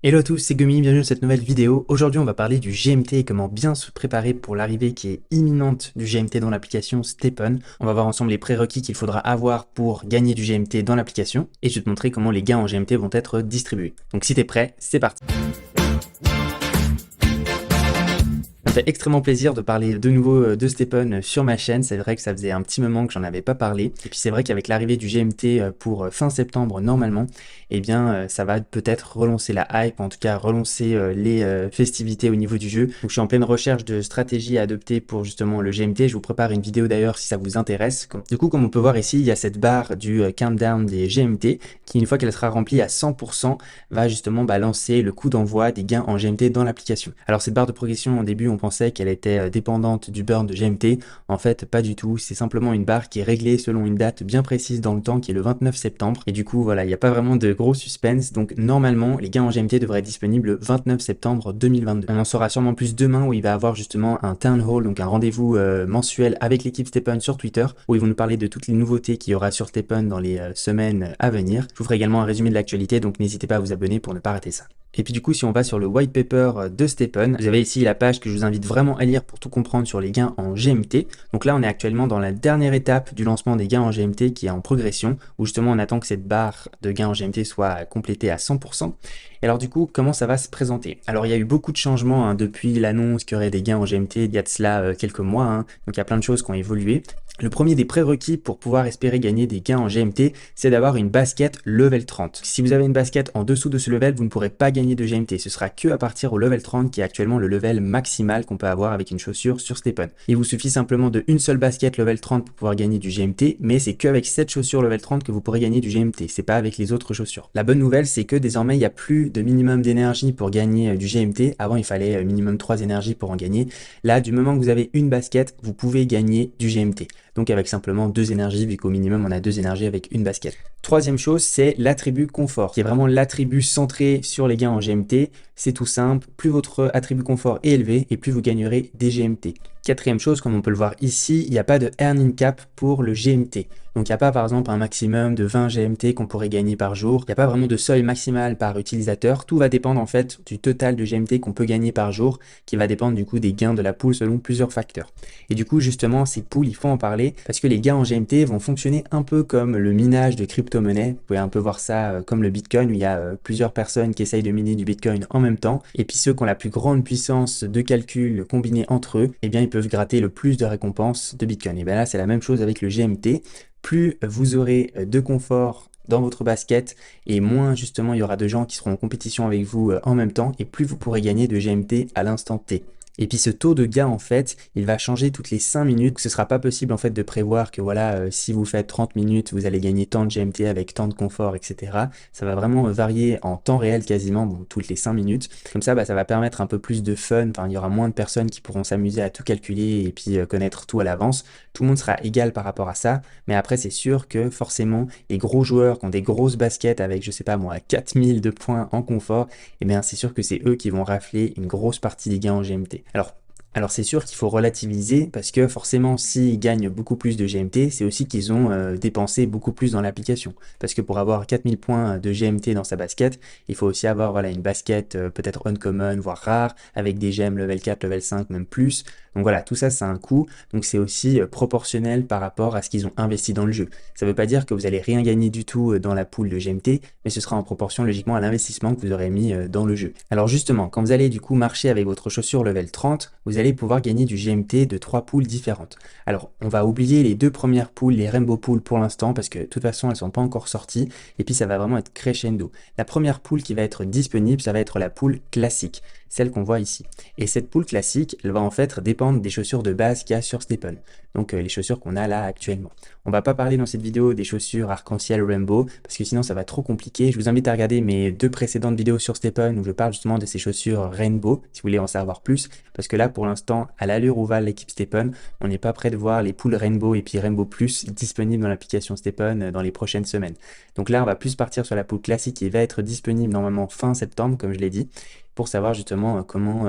Hello à tous, c'est Gumi, bienvenue dans cette nouvelle vidéo. Aujourd'hui on va parler du GMT et comment bien se préparer pour l'arrivée qui est imminente du GMT dans l'application Stepn. On va voir ensemble les prérequis qu'il faudra avoir pour gagner du GMT dans l'application et je vais te montrer comment les gains en GMT vont être distribués. Donc si t'es prêt, c'est parti. Ça me fait extrêmement plaisir de parler de nouveau de Stepn sur ma chaîne. C'est vrai que ça faisait un petit moment que j'en avais pas parlé. Et puis c'est vrai qu'avec l'arrivée du GMT pour fin septembre normalement, eh bien ça va peut-être relancer la hype, en tout cas relancer les festivités au niveau du jeu. Donc je suis en pleine recherche de stratégies à adopter pour justement le GMT. Je vous prépare une vidéo d'ailleurs si ça vous intéresse. Du coup, comme on peut voir ici, il y a cette barre du countdown des GMT qui, une fois qu'elle sera remplie à 100%, va justement lancer le coup d'envoi des gains en GMT dans l'application. Alors cette barre de progression, au début, on pensait qu'elle était dépendante du burn de GMT. En fait, pas du tout. C'est simplement une barre qui est réglée selon une date bien précise dans le temps, qui est le 29 septembre. Et du coup, voilà, il n'y a pas vraiment de gros suspense. Donc normalement, les gains en GMT devraient être disponibles le 29 septembre 2022. On en saura sûrement plus demain, où il va y avoir justement un town hall, donc un rendez-vous mensuel avec l'équipe Stepn sur Twitter, où ils vont nous parler de toutes les nouveautés qu'il y aura sur Stepn dans les semaines à venir. Je vous ferai également un résumé de l'actualité, donc n'hésitez pas à vous abonner pour ne pas rater ça. Et puis du coup, si on va sur le white paper de Stepn, vous avez ici la page que je vous invite vraiment à lire pour tout comprendre sur les gains en GMT. Donc là, on est actuellement dans la dernière étape du lancement des gains en GMT qui est en progression, où justement on attend que cette barre de gains en GMT soit complétée à 100%. Et alors du coup, comment ça va se présenter? Alors il y a eu beaucoup de changements depuis l'annonce qu'il y aurait des gains en GMT, il y a de cela quelques mois, donc il y a plein de choses qui ont évolué. Le premier des prérequis pour pouvoir espérer gagner des gains en GMT, c'est d'avoir une basket level 30. Si vous avez une basket en dessous de ce level, vous ne pourrez pas gagner de GMT. Ce sera que à partir au level 30 qui est actuellement le level maximal qu'on peut avoir avec une chaussure sur Stepn. Il vous suffit simplement de une seule basket level 30 pour pouvoir gagner du GMT, mais c'est qu'avec cette chaussure level 30 que vous pourrez gagner du GMT. C'est pas avec les autres chaussures. La bonne nouvelle, c'est que désormais, il n'y a plus de minimum d'énergie pour gagner du GMT. Avant, il fallait minimum 3 énergies pour en gagner. Là, du moment que vous avez une basket, vous pouvez gagner du GMT. Donc avec simplement 2 énergies, vu qu'au minimum on a 2 énergies avec une basket. Troisième chose, c'est l'attribut confort, qui est vraiment l'attribut centré sur les gains en GMT. C'est tout simple, plus votre attribut confort est élevé et plus vous gagnerez des GMT. Quatrième chose, comme on peut le voir ici, il n'y a pas de earning cap pour le GMT. Donc il n'y a pas par exemple un maximum de 20 GMT qu'on pourrait gagner par jour. Il n'y a pas vraiment de seuil maximal par utilisateur. Tout va dépendre en fait du total de GMT qu'on peut gagner par jour, qui va dépendre du coup des gains de la pool selon plusieurs facteurs. Et du coup justement ces pools, il faut en parler parce que les gains en GMT vont fonctionner un peu comme le minage de crypto-monnaie. Vous pouvez un peu voir ça comme le Bitcoin où il y a plusieurs personnes qui essayent de miner du Bitcoin en même temps. Et puis ceux qui ont la plus grande puissance de calcul combinée entre eux, eh bien ils peuvent gratter le plus de récompenses de Bitcoin. Et bien là c'est la même chose avec le GMT. Plus vous aurez de confort dans votre basket et moins justement il y aura de gens qui seront en compétition avec vous en même temps et plus vous pourrez gagner de GMT à l'instant T. Et puis ce taux de gain en fait, il va changer toutes les 5 minutes. Ce sera pas possible en fait de prévoir que voilà, si vous faites 30 minutes, vous allez gagner tant de GMT avec tant de confort, etc. Ça va vraiment varier en temps réel quasiment, bon, toutes les 5 minutes. Comme ça, ça va permettre un peu plus de fun. Enfin, il y aura moins de personnes qui pourront s'amuser à tout calculer et puis connaître tout à l'avance. Tout le monde sera égal par rapport à ça. Mais après, c'est sûr que forcément, les gros joueurs qui ont des grosses baskets avec, je sais pas moi, 4000 de points en confort, eh bien, c'est sûr que c'est eux qui vont rafler une grosse partie des gains en GMT. Alors c'est sûr qu'il faut relativiser parce que forcément s'ils gagnent beaucoup plus de GMT, c'est aussi qu'ils ont dépensé beaucoup plus dans l'application. Parce que pour avoir 4000 points de GMT dans sa basket, il faut aussi avoir voilà, une basket peut-être uncommon, voire rare, avec des gemmes level 4, level 5, même plus. Donc voilà, tout ça, c'est un coût. Donc c'est aussi proportionnel par rapport à ce qu'ils ont investi dans le jeu. Ça ne veut pas dire que vous allez rien gagner du tout dans la pool de GMT, mais ce sera en proportion logiquement à l'investissement que vous aurez mis dans le jeu. Alors justement, quand vous allez du coup marcher avec votre chaussure level 30, vous allez pouvoir gagner du GMT de 3 pools différentes. Alors on va oublier les 2 premières pools, les Rainbow Pools pour l'instant, parce que de toute façon elles sont pas encore sorties, et puis ça va vraiment être crescendo. La première pool qui va être disponible, ça va être la pool classique, celle qu'on voit ici. Et cette pool classique, elle va en fait dépendre des chaussures de base qu'il y a sur Stepn. Donc les chaussures qu'on a là actuellement. On va pas parler dans cette vidéo des chaussures arc-en-ciel rainbow, parce que sinon ça va être trop compliqué. Je vous invite à regarder mes 2 précédentes vidéos sur Stepn où je parle justement de ces chaussures rainbow, si vous voulez en savoir plus, parce que là pour l'instant, à l'allure où va l'équipe Stepn, on n'est pas prêt de voir les pools rainbow et puis rainbow plus disponibles dans l'application Stepn dans les prochaines semaines. Donc là on va plus partir sur la pool classique qui va être disponible normalement fin septembre, comme je l'ai dit. pour savoir justement comment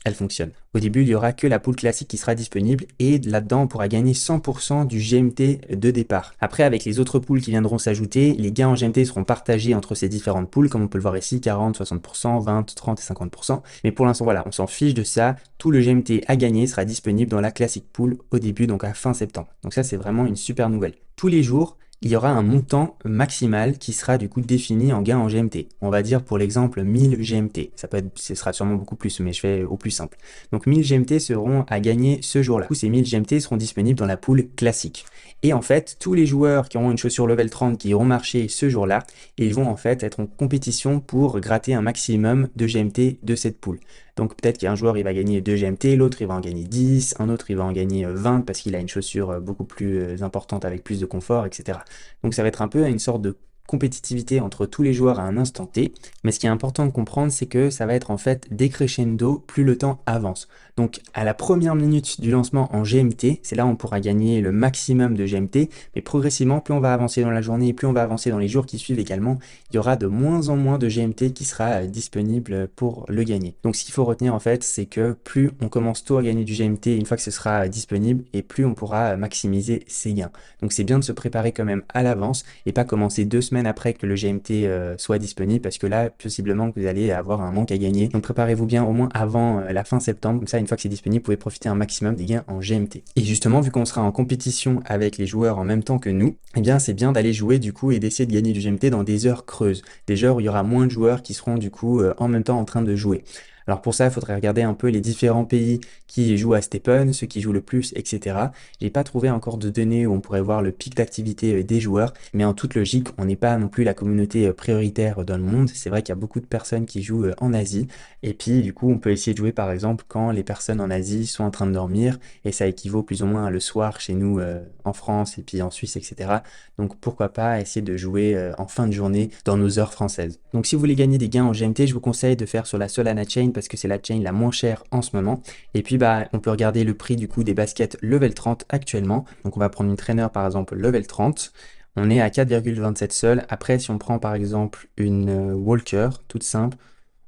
elle fonctionne. Au début, il n'y aura que la pool classique qui sera disponible et là-dedans, on pourra gagner 100% du GMT de départ. Après, avec les autres pools qui viendront s'ajouter, les gains en GMT seront partagés entre ces différentes pools, comme on peut le voir ici, 40, 60%, 20, 30 et 50%. Mais pour l'instant, voilà, on s'en fiche de ça. Tout le GMT à gagner sera disponible dans la classic pool au début, donc à fin septembre. Donc ça, c'est vraiment une super nouvelle. Tous les jours, il y aura un montant maximal qui sera du coup défini en gain en GMT. On va dire pour l'exemple 1000 GMT. Ce sera sûrement beaucoup plus, mais je fais au plus simple. Donc 1000 GMT seront à gagner ce jour-là. Tous ces 1000 GMT seront disponibles dans la pool classique. Et en fait, tous les joueurs qui auront une chaussure level 30 qui iront marcher ce jour-là, ils vont en fait être en compétition pour gratter un maximum de GMT de cette pool. Donc peut-être qu'un joueur il va gagner 2 GMT, l'autre il va en gagner 10, un autre il va en gagner 20 parce qu'il a une chaussure beaucoup plus importante avec plus de confort, etc. Donc ça va être un peu une sorte de compétitivité entre tous les joueurs à un instant T, mais ce qui est important de comprendre, c'est que ça va être en fait décrescendo plus le temps avance. Donc à la première minute du lancement en GMT, c'est là où on pourra gagner le maximum de GMT, mais progressivement, plus on va avancer dans la journée et plus on va avancer dans les jours qui suivent également, il y aura de moins en moins de GMT qui sera disponible pour le gagner. Donc ce qu'il faut retenir en fait, c'est que plus on commence tôt à gagner du GMT une fois que ce sera disponible, et plus on pourra maximiser ses gains. Donc c'est bien de se préparer quand même à l'avance et pas commencer 2 semaines après que le GMT soit disponible, parce que là, possiblement que vous allez avoir un manque à gagner. Donc préparez-vous bien au moins avant la fin septembre, comme ça, une fois que c'est disponible, vous pouvez profiter un maximum des gains en GMT. Et justement, vu qu'on sera en compétition avec les joueurs en même temps que nous, eh bien c'est bien d'aller jouer du coup et d'essayer de gagner du GMT dans des heures creuses, des heures où il y aura moins de joueurs qui seront du coup en même temps en train de jouer. Alors pour ça, il faudrait regarder un peu les différents pays qui jouent à Stephen, ceux qui jouent le plus, etc. J'ai pas trouvé encore de données où on pourrait voir le pic d'activité des joueurs, mais en toute logique, on n'est pas non plus la communauté prioritaire dans le monde. C'est vrai qu'il y a beaucoup de personnes qui jouent en Asie, et puis du coup, on peut essayer de jouer par exemple quand les personnes en Asie sont en train de dormir, et ça équivaut plus ou moins à le soir chez nous en France et puis en Suisse, etc. Donc pourquoi pas essayer de jouer en fin de journée dans nos heures françaises. Donc si vous voulez gagner des gains en GMT, je vous conseille de faire sur la Solana Chain parce que c'est la chain la moins chère en ce moment. Et puis on peut regarder le prix du coup des baskets level 30 actuellement. Donc on va prendre une trainer par exemple level 30. On est à 4,27 sols. Après, si on prend par exemple une Walker toute simple,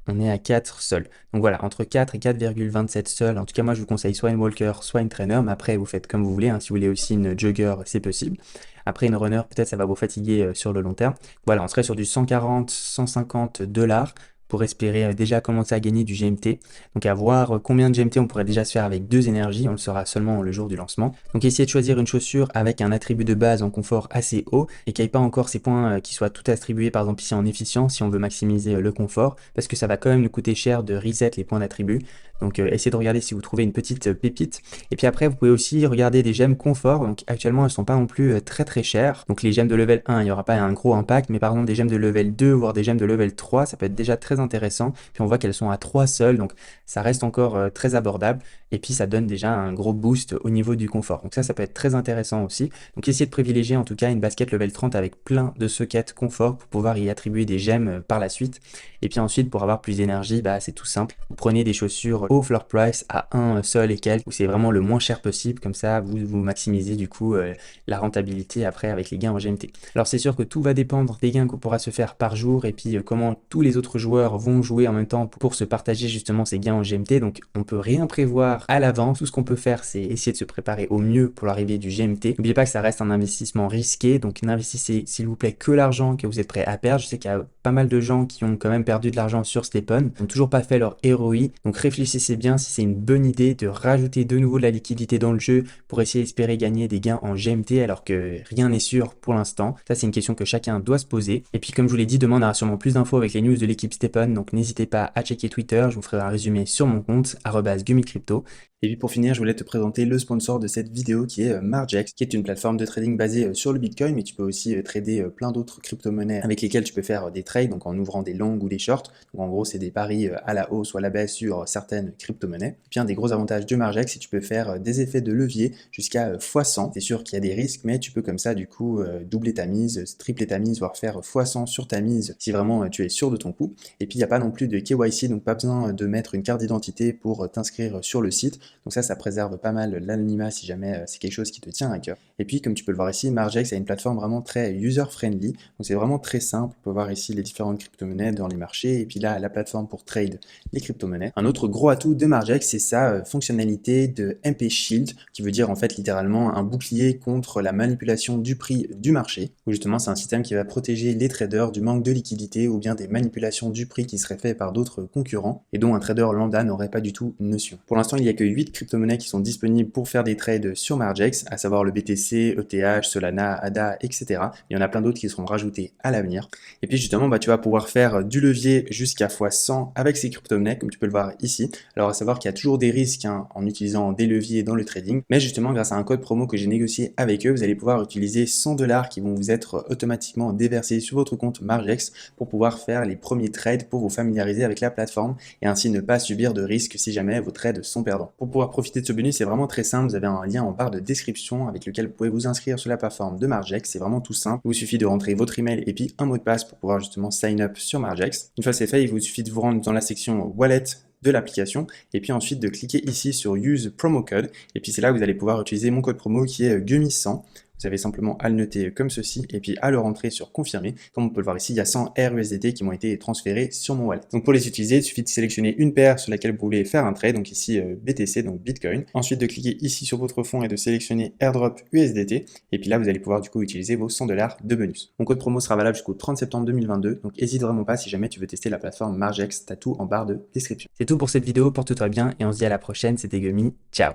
on est à 4 sols. Donc voilà, entre 4 et 4,27 sols. En tout cas, moi je vous conseille soit une Walker, soit une trainer. Mais après, vous faites comme vous voulez. Si vous voulez aussi une Jogger, c'est possible. Après, une runner, peut-être ça va vous fatiguer sur le long terme. Voilà, on serait sur du 140, 150 dollars pour espérer déjà commencer à gagner du GMT. Donc à voir combien de GMT on pourrait déjà se faire avec 2 énergies, on le saura seulement le jour du lancement. Donc essayez de choisir une chaussure avec un attribut de base en confort assez haut et qui n'ait pas encore ces points qui soient tout attribués par exemple ici en efficience si on veut maximiser le confort, parce que ça va quand même nous coûter cher de reset les points d'attribut. Donc essayez de regarder si vous trouvez une petite pépite. Et puis après, vous pouvez aussi regarder des gemmes confort. Donc actuellement, elles sont pas non plus très chères. Donc les gemmes de level 1, il n'y aura pas un gros impact, mais par exemple des gemmes de level 2, voire des gemmes de level 3, ça peut être déjà très intéressant. Puis on voit qu'elles sont à 3 seules, donc ça reste encore très abordable. Et puis ça donne déjà un gros boost au niveau du confort. Donc ça peut être très intéressant aussi. Donc essayez de privilégier en tout cas une basket level 30 avec plein de sockets confort pour pouvoir y attribuer des gemmes par la suite. Et puis ensuite, pour avoir plus d'énergie, c'est tout simple. Vous prenez des chaussures au floor price à 1 seul et quelques, où c'est vraiment le moins cher possible. Comme ça, vous maximisez du coup la rentabilité après avec les gains en GMT. Alors c'est sûr que tout va dépendre des gains qu'on pourra se faire par jour et puis comment tous les autres joueurs vont jouer en même temps pour se partager justement ces gains en GMT. Donc on peut rien prévoir à l'avance. Tout ce qu'on peut faire, c'est essayer de se préparer au mieux pour l'arrivée du GMT. N'oubliez pas que ça reste un investissement risqué, donc n'investissez s'il vous plaît que l'argent que vous êtes prêt à perdre. Je sais qu'il y a pas mal de gens qui ont quand même perdu de l'argent sur Stephen, n'ont toujours pas fait leur ROI. Donc réfléchissez bien si c'est une bonne idée de rajouter de nouveau de la liquidité dans le jeu pour essayer d'espérer gagner des gains en GMT alors que rien n'est sûr pour l'instant. Ça, c'est une question que chacun doit se poser. Et puis comme je vous l'ai dit, demain on aura sûrement plus d'infos avec les news de l'équipe Stephen, donc n'hésitez pas à checker Twitter, je vous ferai un résumé sur mon compte @gumicrypto. Et puis pour finir, je voulais te présenter le sponsor de cette vidéo qui est Margex, qui est une plateforme de trading basée sur le Bitcoin, mais tu peux aussi trader plein d'autres crypto-monnaies avec lesquelles tu peux faire des trades, donc en ouvrant des longs ou des shorts. Donc en gros, c'est des paris à la hausse ou à la baisse sur certaines crypto-monnaies. Et puis un des gros avantages de Margex, c'est que tu peux faire des effets de levier jusqu'à x100. C'est sûr qu'il y a des risques, mais tu peux comme ça du coup doubler ta mise, tripler ta mise, voire faire x100 sur ta mise si vraiment tu es sûr de ton coup. Et puis il n'y a pas non plus de KYC, donc pas besoin de mettre une carte d'identité pour t'inscrire sur le site. Donc ça préserve pas mal l'anonymat si jamais c'est quelque chose qui te tient à cœur. Et puis, comme tu peux le voir ici, Margex a une plateforme vraiment très user-friendly. Donc c'est vraiment très simple. On peut voir ici les différentes crypto-monnaies dans les marchés. Et puis là, la plateforme pour trade les crypto-monnaies. Un autre gros atout de Margex, c'est sa fonctionnalité de MP Shield, qui veut dire en fait littéralement un bouclier contre la manipulation du prix du marché. Où justement, c'est un système qui va protéger les traders du manque de liquidité ou bien des manipulations du prix qui seraient faites par d'autres concurrents et dont un trader lambda n'aurait pas du tout notion. Pour l'instant, il n'y a que 8 crypto-monnaies qui sont disponibles pour faire des trades sur Margex, à savoir le BTC, ETH, Solana, ADA, etc. Il y en a plein d'autres qui seront rajoutés à l'avenir. Et puis justement, tu vas pouvoir faire du levier jusqu'à x100 avec ces crypto-monnaies, comme tu peux le voir ici. Alors à savoir qu'il y a toujours des risques en utilisant des leviers dans le trading, mais justement grâce à un code promo que j'ai négocié avec eux, vous allez pouvoir utiliser 100 $ qui vont vous être automatiquement déversés sur votre compte Margex pour pouvoir faire les premiers trades pour vous familiariser avec la plateforme et ainsi ne pas subir de risques si jamais vos trades sont perdants. Pour pouvoir profiter de ce bonus, c'est vraiment très simple. Vous avez un lien en barre de description avec lequel vous pouvez vous inscrire sur la plateforme de Margex. C'est vraiment tout simple. Il vous suffit de rentrer votre email et puis un mot de passe pour pouvoir justement sign up sur Margex. Une fois c'est fait, il vous suffit de vous rendre dans la section Wallet de l'application et puis ensuite de cliquer ici sur Use Promo Code et puis c'est là que vous allez pouvoir utiliser mon code promo qui est GUMI100. Vous avez simplement à le noter comme ceci et puis à le rentrer sur confirmer. Comme on peut le voir ici, il y a 100 RUSDT qui m'ont été transférés sur mon wallet. Donc pour les utiliser, il suffit de sélectionner une paire sur laquelle vous voulez faire un trade, donc ici BTC, donc Bitcoin. Ensuite de cliquer ici sur votre fonds et de sélectionner Airdrop USDT. Et puis là, vous allez pouvoir du coup utiliser vos 100 $ de bonus. Mon code promo sera valable jusqu'au 30 septembre 2022. Donc n'hésite vraiment pas si jamais tu veux tester la plateforme Margex. T'as tout en barre de description. C'est tout pour cette vidéo, porte-toi bien et on se dit à la prochaine. C'était Gumi. Ciao.